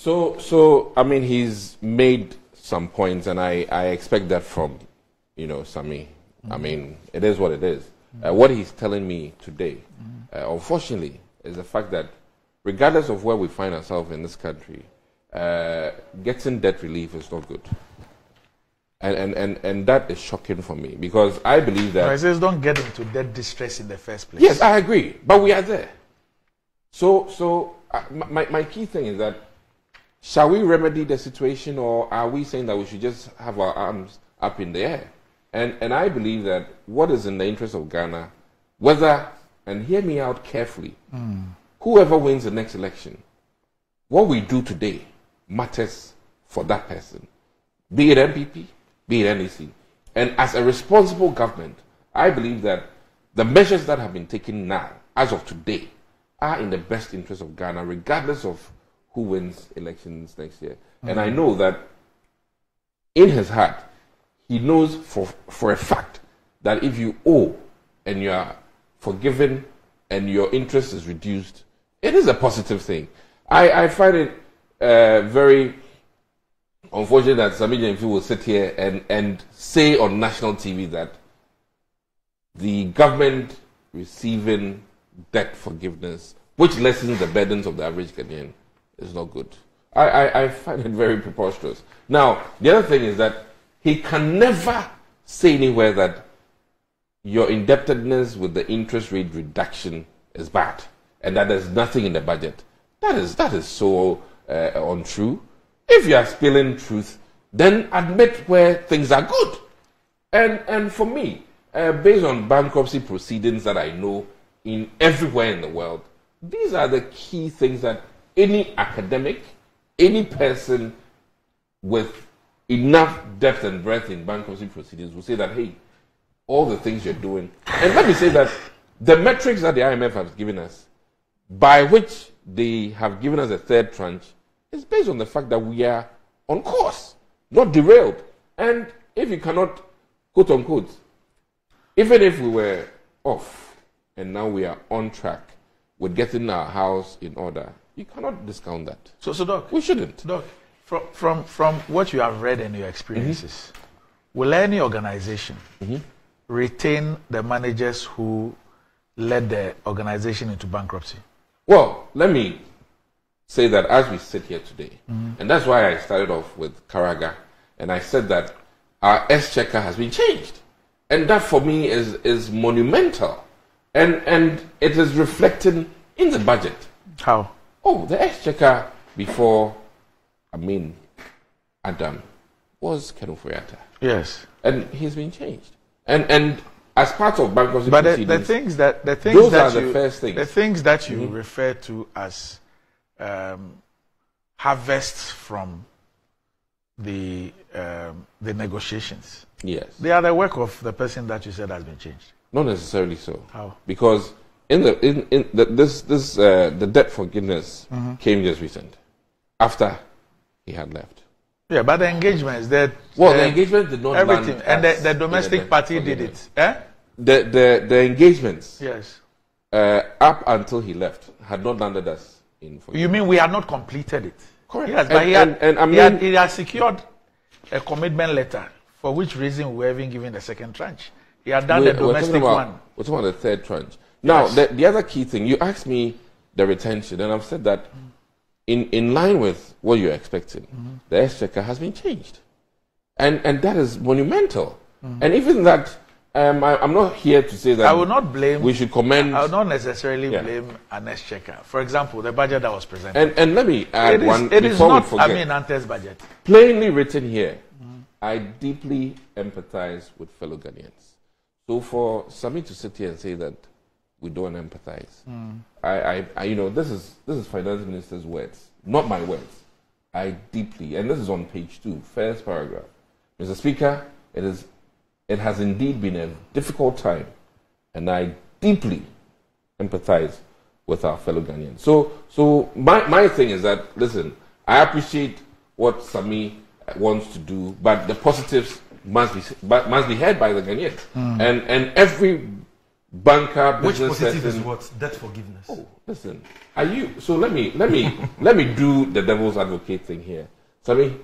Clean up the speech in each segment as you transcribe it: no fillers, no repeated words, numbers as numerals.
So I mean, he's made some points, and I expect that from, Sammy. I mean, it is what it is. What he's telling me today, unfortunately, is the fact that regardless of where we find ourselves in this country, getting debt relief is not good. And that is shocking for me, because I believe that... No, it says don't get into debt distress in the first place. Yes, I agree, but we are there. So my key thing is that, shall we remedy the situation, or are we saying that we should just have our arms up in the air? And I believe that what is in the interest of Ghana, whether, and hear me out carefully, whoever wins the next election, what we do today matters for that person, be it MPP, be it NEC. And as a responsible government, I believe that the measures that have been taken now, as of today, are in the best interest of Ghana, regardless of who wins elections next year. And I know that in his heart, he knows for a fact that if you owe and you are forgiven and your interest is reduced, it is a positive thing. I find it very unfortunate that Sammy Gyamfi will sit here and say on national TV that the government receiving debt forgiveness, which lessens the burdens of the average Ghanaian, is not good. I find it very preposterous. Now, the other thing is that he can never say anywhere that your indebtedness with the interest rate reduction is bad and that there's nothing in the budget. That is so untrue. If you are spilling truth, then admit where things are good. And for me, based on bankruptcy proceedings that I know in everywhere in the world, these are the key things that any academic, any person with enough depth and breadth in bankruptcy proceedings will say that, hey, all the things you're doing. And let me say that the metrics that the IMF has given us, by which they have given us a third tranche, is based on the fact that we are on course, not derailed. And if you cannot, quote unquote, even if we were off and now we are on track with getting our house in order, you cannot discount that. So Doc, we shouldn't. Doc, from what you have read and your experiences, will any organization retain the managers who led the organization into bankruptcy? Well, let me say that as we sit here today, and that's why I started off with Karaga, and I said that our exchequer has been changed. And that for me is monumental. And it is reflecting in the budget. How? Oh, the exchequer before Adam was Kenuforiata. Yes. And he's been changed. And as part of bankruptcy proceedings, those are the first things. The things that you refer to as harvests from the negotiations. Yes. They are the work of the person that you said has been changed. Not necessarily so. How? Because the debt forgiveness came just recent, after he had left. Yeah, but the engagements the engagement did not everything, land and the domestic party did it. Eh? The engagements, yes, up until he left, had not landed us in. You mean we had not completed it? Correct. Yes, but he had secured a commitment letter, for which reason we were even given the second tranche. He had done the domestic one. We're talking about the third tranche. Now, yes. The other key thing, you asked me the retention, and I've said that in line with what you're expecting, the exchequer has been changed. And that is monumental. And even that, I'm not here to say that I will not blame. We should commend. I will not necessarily blame an exchequer. For example, the budget that was presented. And let me add one before we forget. It is not Nante's budget. Plainly written here, I deeply empathize with fellow Ghanaians. So for Sammy to sit here and say that we don't empathize, I this is Finance Minister's words, not my words. I deeply, and this is on page 2, first paragraph. Mr. Speaker, it has indeed been a difficult time, and I deeply empathize with our fellow Ghanaians. So my thing is that, listen, I appreciate what Sammy wants to do, but the positives must be heard by the Ghanaians. And every banker, Which business positive person. is what? Debt forgiveness. Oh, listen. Are you? So let me let me do the devil's advocate thing here. So I mean,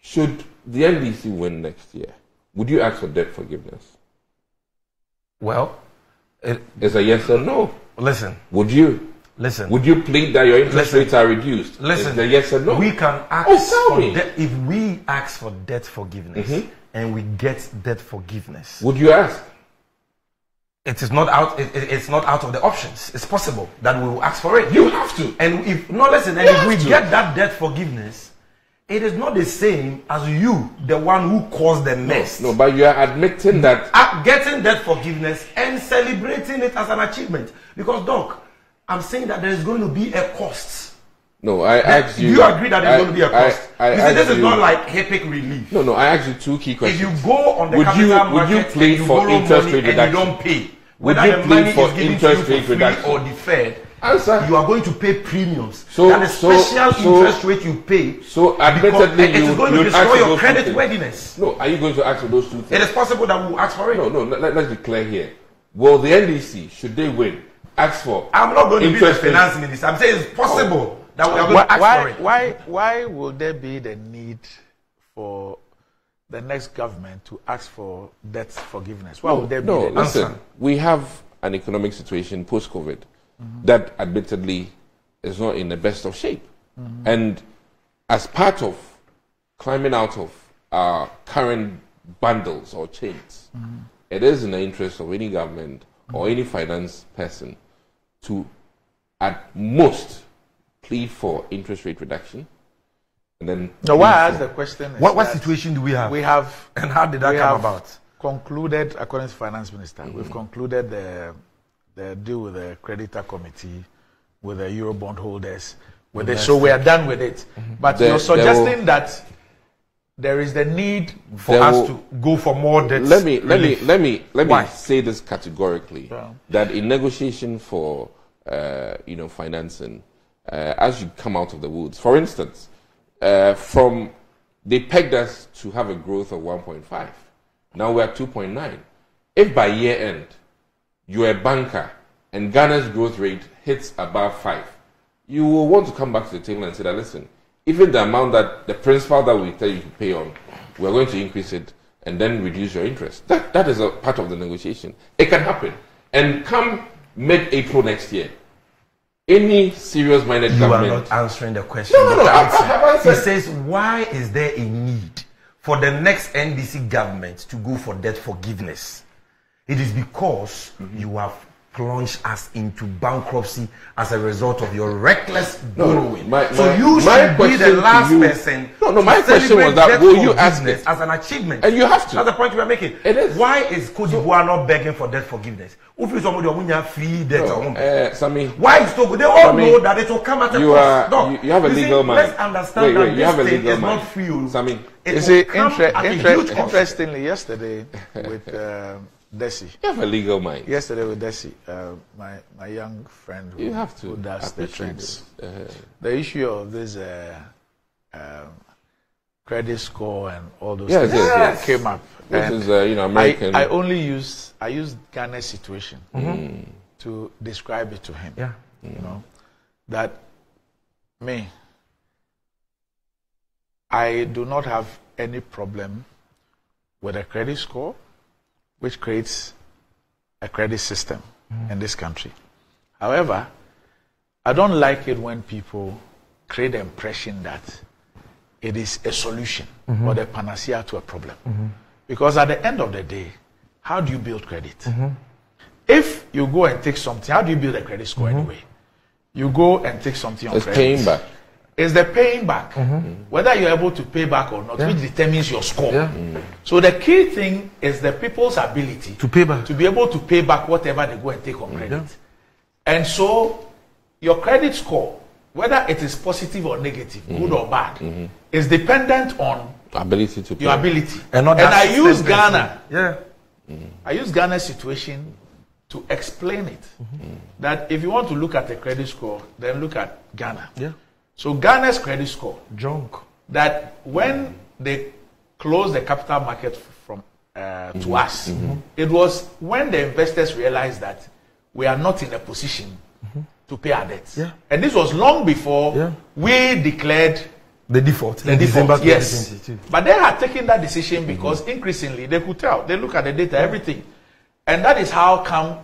should the NDC win next year, would you ask for debt forgiveness? Well, It's a yes or no. listen. Would you? Listen. Would you plead that your interest rates are reduced? Listen. It's a yes or no. We can ask tell for me. if we ask for debt forgiveness and we get debt forgiveness, Would you ask? it is not out. It's not out of the options. It's possible that we will ask for it. You have to. And if no, listen. And if we get that debt forgiveness, it is not the same as you, the one who caused the mess. No, but you are admitting that Getting debt forgiveness and celebrating it as an achievement. Because, Doc, I'm saying that there is going to be a cost. No, I asked you. Do you agree that there's going to be a cost? I You see, this asked is not like HEPIC relief. No, I asked you two key If questions. you go on the Would capital you market plead and you for borrow interest money rate and reduction? you don't pay, Would whether you the plead money for is given interest to you rate for free reduction? or deferred, Answer. you are going to pay premiums. So- that is so- special so- interest rate you pay. So admittedly, it is going to you'd ask destroy for your those credit two things. worthiness. No, are you going to ask for those two It things? is possible that we will ask for it. No, let's be clear here. Will the NDC, should they win, ask for I'm not going to be the interest rates? finance minister. I'm saying it's possible that we are going to ask for it. Why will there be the need for the next government to ask for debt forgiveness? Why would there be No, the listen, answer? we have an economic situation post-COVID that admittedly is not in the best of shape. And as part of climbing out of our current bundles or chains, it is in the interest of any government or any finance person to, at most, plead for interest rate reduction. And then No, why I ask the question is What that situation do we have? we have And how did that we come have about? concluded, according to finance minister, we've concluded the deal with the creditor committee, with the Eurobond holders, with it. So we are done with it. But There- you're there suggesting that there is the need For There us will- to go for more debt. let me Why? say this categorically that in negotiation for financing, as you come out of the woods, for instance, from they pegged us to have a growth of 1.5. Now we're at 2.9. If by year end you're a banker and Ghana's growth rate hits above 5, you will want to come back to the table and say that, listen, even the amount that the principal that we tell you to pay on, we're going to increase it and then reduce your interest. That is a part of the negotiation. It can happen. And come mid-April next year, any serious-minded You government... are not answering the question. No, Dr. I Dixon. have answered. He says, why is there a need for the next NDC government to go for debt forgiveness? It is because you have plunged us into bankruptcy as a result of your reckless borrowing. So you should be the last person. My to question was celebrate that, debt will you ask forgiveness it? as an achievement? And you have to. That's the point we are making. It is. Why is Cote d'Ivoire not begging for debt forgiveness? If you somebody who have free debt, Sammy, why is so good? They all Sammy, know that it will come at a you cost. are- No, you have a see, legal mind. Let's understand that you have a this thing legal is mind. not free. Sammy, It You will see, come at a huge cost. interestingly, yesterday with Desi, you have a legal mind. yesterday with Desi, my young friend You have to who does the appreciate trends, it. the issue of this credit score and all those Yes, things yes. came up. Which And is, American. I used Ghana's situation to describe it to him. Yeah. You know, that I do not have any problem with a credit score, which creates a credit system in this country. However, I don't like it when people create the impression that it is a solution or the panacea to a problem. Because at the end of the day, how do you build credit? If you go and take something, how do you build a credit score anyway? You go and take something on It's credit. paying back. It's the paying back. Whether you're able to pay back or not, which determines your score. So the key thing is the people's ability To pay back. to be able to pay back whatever they go and take on credit. And so your credit score, whether it is positive or negative, good or bad, is dependent on Ability to pay. your ability. And not that I system use person. Ghana. Yeah. I use Ghana's situation to explain it. That if you want to look at the credit score, then look at Ghana. Yeah. So Ghana's credit score, Junk. that when they close the capital market from to us. It was when the investors realized that we are not in a position to pay our debts. Yeah. And this was long before we declared the default. the December default. Yes. 2022. But they had taken that decision because increasingly they could tell. They look at the data, everything. And that is how come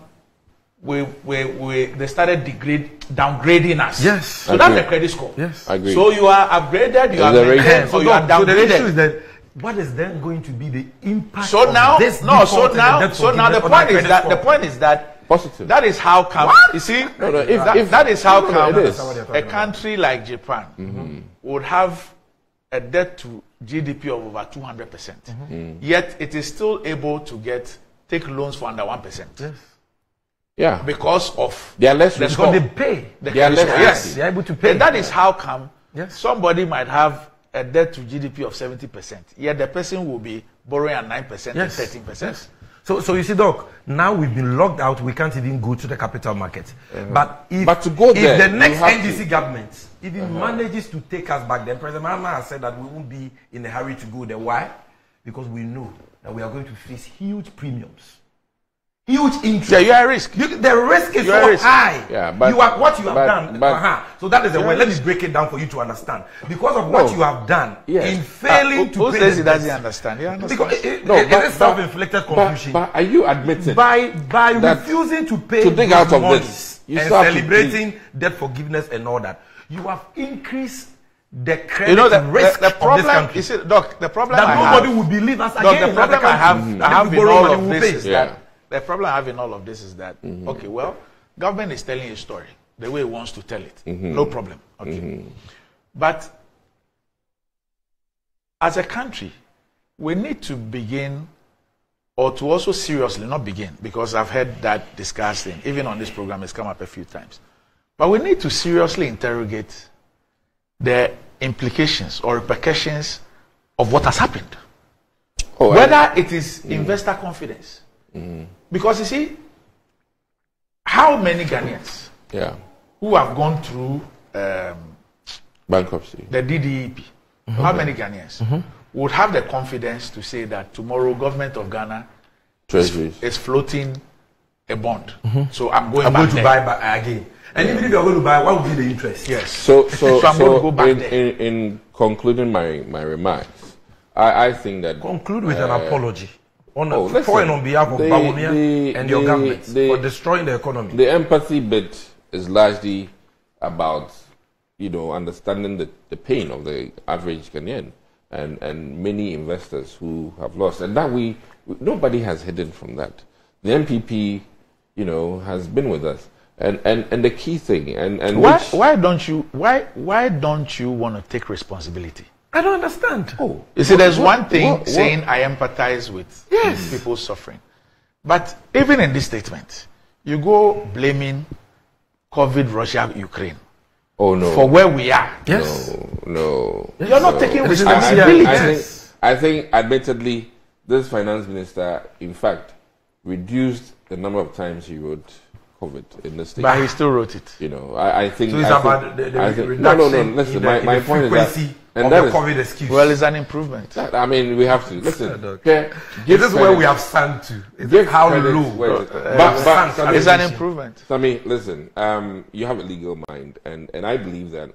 they started downgrading us. Yes. So that's the credit score. Yes. I agree. So you are upgraded, you are the rating. maintained, or you are So the issue is downgraded. that what is then going to be the impact So of now, this no, so default and now, debt so now the forgiveness on point is credit that score? the point is that Positive. that is how come you see No, if that is how no, no, come it is. a country like Japan would have a debt to GDP of over 200%. Yet it is still able to take loans for under 1%. Yes. Yeah. Because of They are less the risky. score. Because they pay. The They are credit less score. risky. Yes. They are able to pay. And that is how come Yes. somebody might have a debt to GDP of 70%, yet the person will be borrowing at 9% Yes. and 13%. Yes. So you see, Doc, now we've been locked out. We can't even go to the capital market. But But to go there, if the you next have NDC to. government even manages to take us back, then President Mahama has said that we won't be in a hurry to go there. Why? Because we know that we are going to face huge premiums, huge interest. Yeah, you are at risk. The risk is You are so at risk. high. Yeah, but- what you have but- done. but- So that is the You way. are Let at me risk. break it down for you to understand. Because of what No. you have done Yes. in failing to Who pay says the he doesn't debts. understand? He understands. Because it No, is but- self-inflicted confusion. But are you admitting? by that refusing to pay to dig those out of monies this, you and still have to celebrating debt forgiveness and all that, you have increased the credit You know risk the of this problem. country. You see, Doc, the problem That I nobody have. will believe us Doc, again. the problem I have in borrow all money, of we'll this pay. is Yeah. that the problem I have in all of this is that okay, well, government is telling a story the way it wants to tell it. No problem. Okay, but as a country, we need to begin, or to also seriously not begin, because I've heard that discussed even on this program, it's come up a few times. But we need to seriously interrogate the implications or repercussions of what has happened. Oh, Whether it is investor confidence. Because you see, how many Ghanaians yeah. who have gone through Bankruptcy. the DDEP, how many Ghanaians would have the confidence to say that tomorrow government of Ghana Treasuries. is floating a bond? So I'm going I'm back going to there. buy back again. And even if you're going to buy, what would be the interest? Yes. So I'm going to go back there. in concluding my remarks, I think that Conclude with an apology for listen, and on behalf of Bawumia and your government for destroying the economy. the empathy bit is largely about understanding the pain of the average Ghanaian and many investors who have lost, and that nobody has hidden from that. The MPP, has been with us, and the key thing and Why don't you want to take responsibility? I don't understand. Oh, You see, there's one thing what- saying I empathize with people suffering. But even in this statement, you go blaming COVID, Russia, Ukraine oh no, for where we are. Yes. no. You're not taking This is responsibility. I think, admittedly, this finance minister, in fact, reduced the number of times he wrote COVID in the state. But he still wrote it. I think. So it's I about think, the I think reduction no. Listen, in my the point is that, frequency and of that the is, COVID excuse. Well, it's an improvement. I mean, we have to listen. Doc. Okay, This is where we have sunk to. It's give how credit low. where it is. But It's an improvement. Sammy, listen. You have a legal mind, and I believe that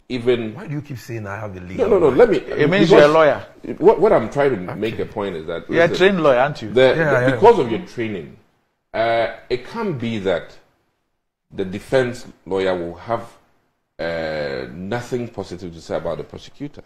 even. Why do you keep saying I have the legal? No. Let me. It means you're a lawyer. What I'm trying to make a point is that You're a listen, trained lawyer, aren't you? Yeah. because of your training, it can't be that the defense lawyer will have nothing positive to say about the prosecutor.